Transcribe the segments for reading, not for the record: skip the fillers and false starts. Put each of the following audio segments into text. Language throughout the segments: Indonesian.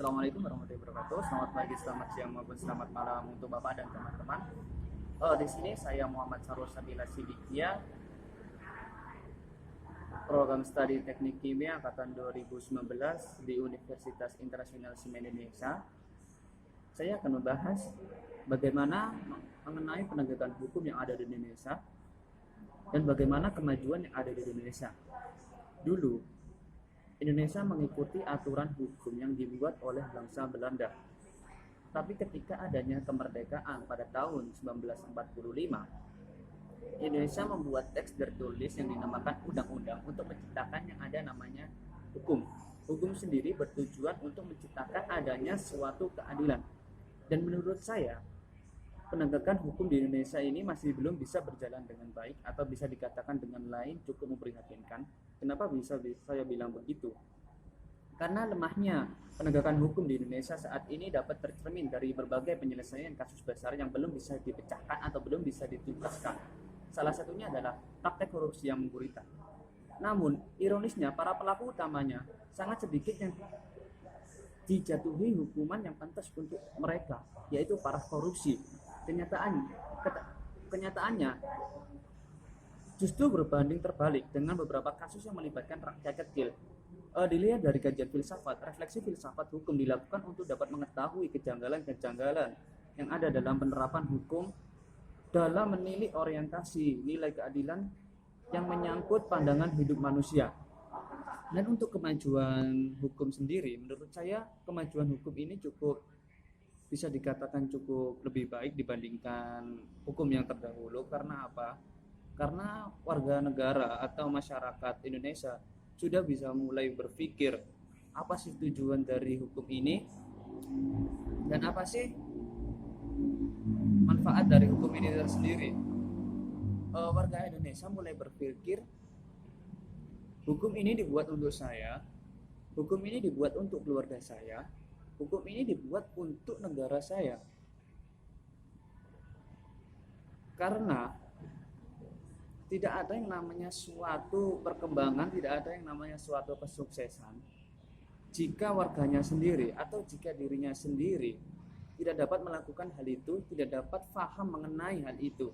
Assalamualaikum warahmatullahi wabarakatuh. Selamat pagi, selamat siang maupun selamat malam untuk Bapak dan teman-teman. Di sini saya Muhammad Sarul Sabila Sidikia, program studi Teknik Kimia angkatan 2019 di Universitas Internasional Semen Indonesia. Saya akan membahas bagaimana mengenai penegakan hukum yang ada di Indonesia dan bagaimana kemajuan yang ada di Indonesia. Dulu Indonesia mengikuti aturan hukum yang dibuat oleh bangsa Belanda. Tapi ketika adanya kemerdekaan pada tahun 1945, Indonesia membuat teks tertulis yang dinamakan undang-undang untuk menciptakan yang ada namanya hukum. Hukum sendiri bertujuan untuk menciptakan adanya suatu keadilan. Dan menurut saya, penegakan hukum di Indonesia ini masih belum bisa berjalan dengan baik, atau bisa dikatakan dengan lain cukup memprihatinkan. Kenapa bisa saya bilang begitu? Karena lemahnya penegakan hukum di Indonesia saat ini dapat tercermin dari berbagai penyelesaian kasus besar yang belum bisa dipecahkan atau belum bisa dituntaskan. Salah satunya adalah praktek korupsi yang menggurita. Namun, ironisnya para pelaku utamanya sangat sedikit yang dijatuhi hukuman yang pantas untuk mereka, yaitu para korupsi. Kenyataannya justru berbanding terbalik dengan beberapa kasus yang melibatkan rakyat kecil. Dilihat dari kajian filsafat, refleksi filsafat hukum dilakukan untuk dapat mengetahui kejanggalan-kejanggalan yang ada dalam penerapan hukum dalam menilai orientasi nilai keadilan yang menyangkut pandangan hidup manusia. Dan untuk kemajuan hukum sendiri, menurut saya kemajuan hukum ini cukup bisa dikatakan cukup lebih baik dibandingkan hukum yang terdahulu. Karena apa? Karena warga negara atau masyarakat Indonesia sudah bisa mulai berpikir apa sih tujuan dari hukum ini dan apa sih manfaat dari hukum ini tersendiri. Warga Indonesia mulai berpikir hukum ini dibuat untuk saya, hukum ini dibuat untuk keluarga saya, hukum ini dibuat untuk negara saya. Karena tidak ada yang namanya suatu perkembangan, tidak ada yang namanya suatu kesuksesan jika warganya sendiri atau jika dirinya sendiri tidak dapat melakukan hal itu, tidak dapat paham mengenai hal itu.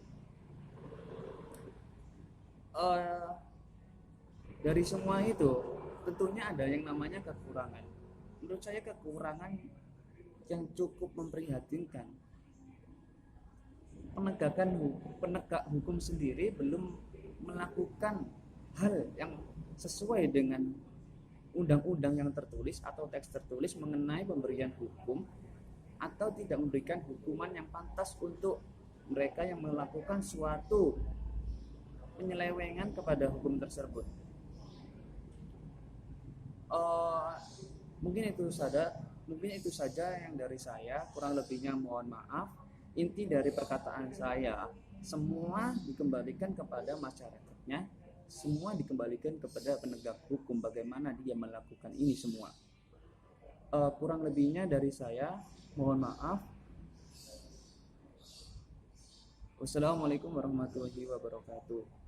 Dari semua itu tentunya ada yang namanya kekurangan. Menurut saya kekurangan yang cukup memprihatinkan. Penegak hukum sendiri belum melakukan hal yang sesuai dengan undang-undang yang tertulis atau teks tertulis mengenai pemberian hukum, atau tidak memberikan hukuman yang pantas untuk mereka yang melakukan suatu penyelewengan kepada hukum tersebut. Mungkin itu saja yang dari saya, kurang lebihnya mohon maaf. Inti dari perkataan saya, semua dikembalikan kepada masyarakatnya, semua dikembalikan kepada penegak hukum bagaimana dia melakukan ini semua. Kurang lebihnya dari saya, mohon maaf. Wassalamualaikum warahmatullahi wabarakatuh.